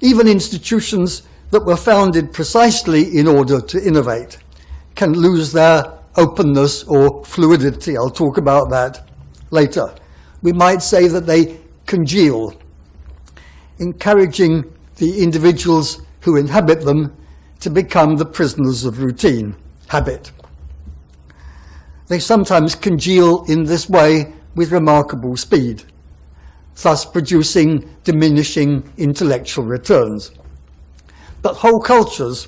Even institutions that were founded precisely in order to innovate can lose their openness or fluidity. I'll talk about that later. We might say that they congeal, encouraging the individuals who inhabit them to become the prisoners of routine, habit. They sometimes congeal in this way with remarkable speed, thus producing diminishing intellectual returns. But whole cultures,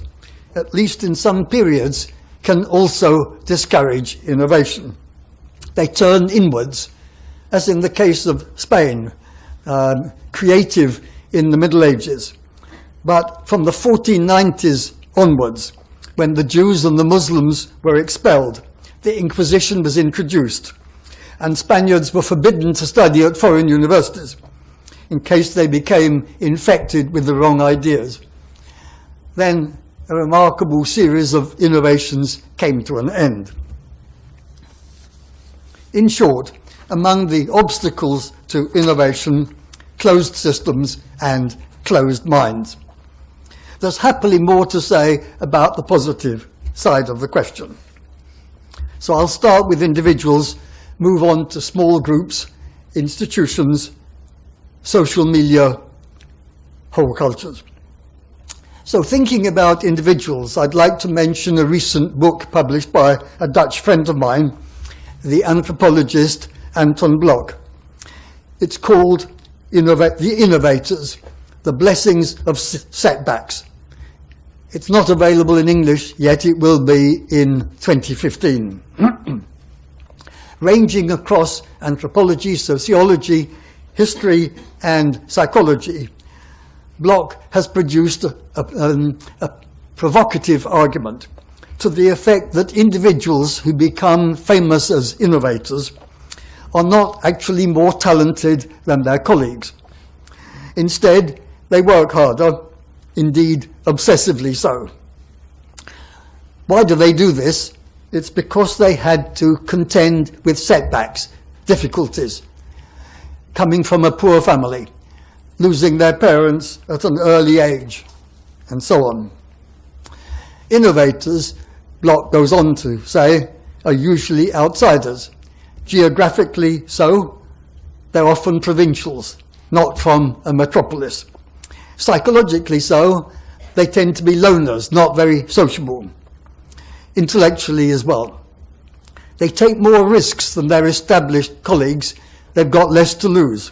at least in some periods, can also discourage innovation. They turn inwards, as in the case of Spain, creative in the Middle Ages. But from the 1490s onwards, when the Jews and the Muslims were expelled, the Inquisition was introduced, and Spaniards were forbidden to study at foreign universities in case they became infected with the wrong ideas. Then a remarkable series of innovations came to an end. In short, among the obstacles to innovation, closed systems and closed minds. There's happily more to say about the positive side of the question. So I'll start with individuals, move on to small groups, institutions, social media, whole cultures. So thinking about individuals, I'd like to mention a recent book published by a Dutch friend of mine, the anthropologist Anton Blok. It's called The Innovators, The Blessings of Setbacks. It's not available in English, yet it will be in 2015. Ranging across anthropology, sociology, history, and psychology, Blok has produced a provocative argument to the effect that individuals who become famous as innovators are not actually more talented than their colleagues. Instead, they work harder, indeed obsessively so. Why do they do this? It's because they had to contend with setbacks, difficulties, coming from a poor family, losing their parents at an early age, and so on. Innovators, Blok goes on to say, are usually outsiders. Geographically so, they're often provincials, not from a metropolis. Psychologically so, they tend to be loners, not very sociable. Intellectually as well. They take more risks than their established colleagues. They've got less to lose.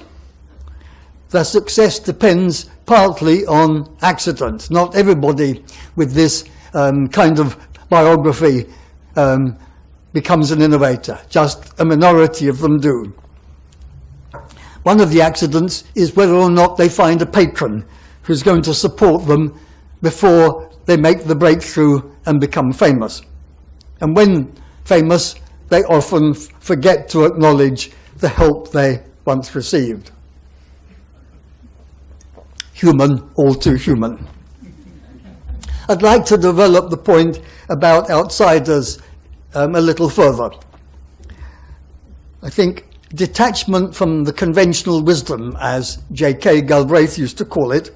Their success depends partly on accident. Not everybody with this kind of biography becomes an innovator. Just a minority of them do. One of the accidents is whether or not they find a patron who's going to support them before they make the breakthrough and become famous. And when famous, they often forget to acknowledge the help they once received. Human, all too human. I'd like to develop the point about outsiders a little further. I think detachment from the conventional wisdom, as J.K. Galbraith used to call it,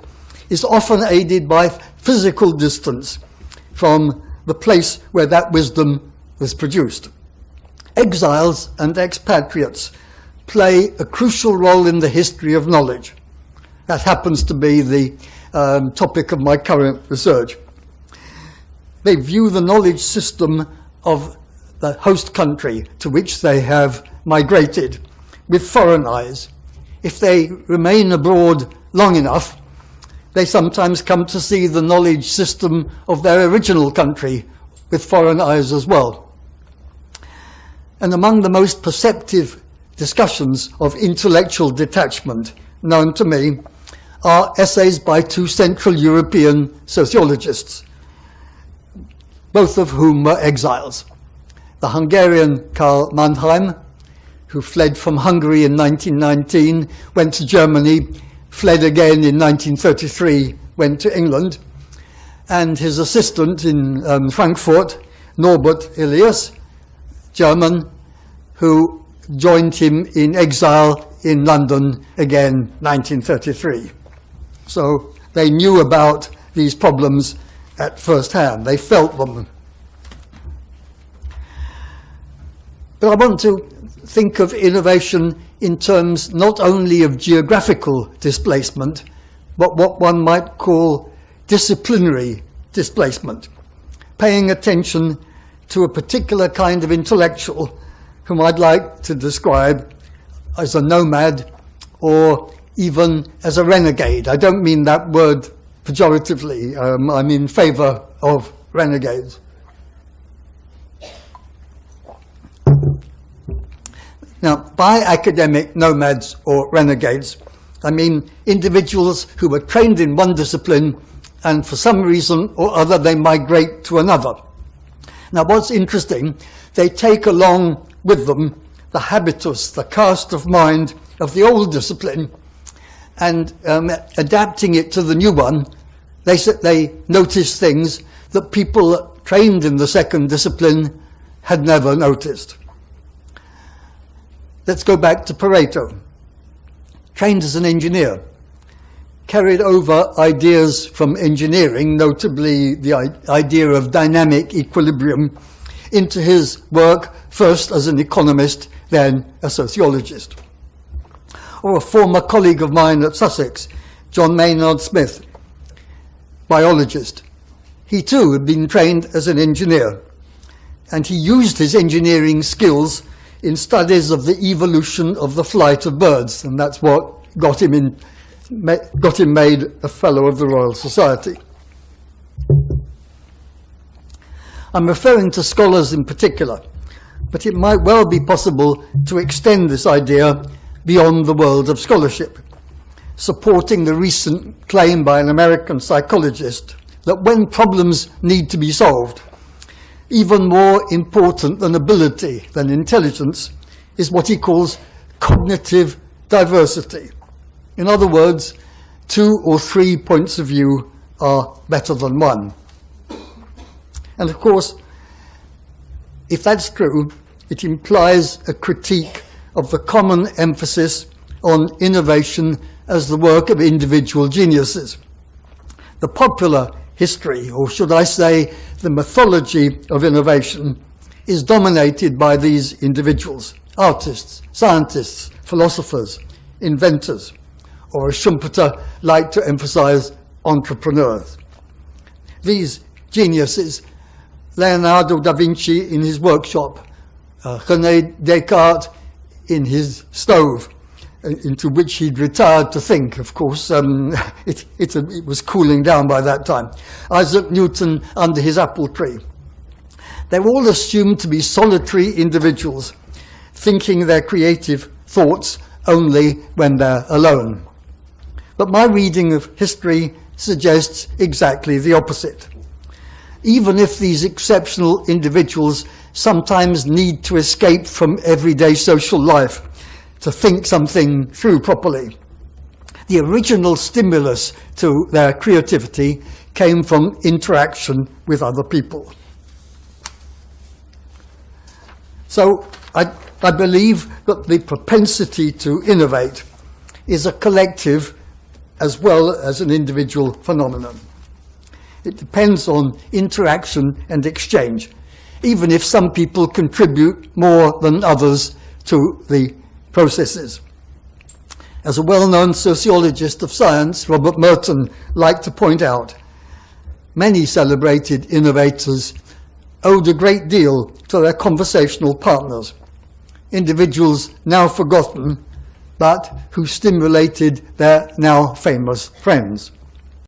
is often aided by physical distance from the place where that wisdom was produced. Exiles and expatriates play a crucial role in the history of knowledge. That happens to be the topic of my current research. They view the knowledge system of the host country to which they have migrated with foreign eyes. If they remain abroad long enough, they sometimes come to see the knowledge system of their original country with foreign eyes as well. And among the most perceptive discussions of intellectual detachment known to me are essays by two Central European sociologists, both of whom were exiles. The Hungarian Karl Mannheim, who fled from Hungary in 1919, went to Germany, fled again in 1933, went to England, and his assistant in Frankfurt, Norbert Elias, German, who joined him in exile in London again, 1933. So they knew about these problems at first hand. They felt them. But I want to think of innovation in terms not only of geographical displacement, but what one might call disciplinary displacement, paying attention to a particular kind of intellectual whom I'd like to describe as a nomad or even as a renegade. I don't mean that word pejoratively. I'm in favor of renegades. Now, by academic nomads or renegades, I mean individuals who were trained in one discipline and for some reason or other they migrate to another. Now, what's interesting, they take along with them the habitus, the cast of mind of the old discipline, and adapting it to the new one, they notice things that people trained in the second discipline had never noticed. Let's go back to Pareto. Trained as an engineer, carried over ideas from engineering, notably the idea of dynamic equilibrium, into his work first as an economist, then a sociologist. Or a former colleague of mine at Sussex, John Maynard Smith, biologist. He too had been trained as an engineer, and he used his engineering skills in studies of the evolution of the flight of birds, and that's what got him made a Fellow of the Royal Society. I'm referring to scholars in particular, but it might well be possible to extend this idea beyond the world of scholarship, supporting the recent claim by an American psychologist that when problems need to be solved, even more important than ability, than intelligence, is what he calls cognitive diversity. In other words, 2 or 3 points of view are better than one. And of course, if that's true, it implies a critique of the common emphasis on innovation as the work of individual geniuses. The popular history, or should I say the mythology of innovation, is dominated by these individuals: artists, scientists, philosophers, inventors, or as Schumpeter liked to emphasize, entrepreneurs. These geniuses, Leonardo da Vinci in his workshop, René Descartes in his stove, into which he'd retired to think, of course. It was cooling down by that time. Isaac Newton under his apple tree. They're all assumed to be solitary individuals, thinking their creative thoughts only when they're alone. But my reading of history suggests exactly the opposite. Even if these exceptional individuals sometimes need to escape from everyday social life to think something through properly, the original stimulus to their creativity came from interaction with other people. So I believe that the propensity to innovate is a collective as well as an individual phenomenon. It depends on interaction and exchange, even if some people contribute more than others to the processes. As a well-known sociologist of science, Robert Merton, liked to point out, many celebrated innovators owed a great deal to their conversational partners, individuals now forgotten, but who stimulated their now famous friends.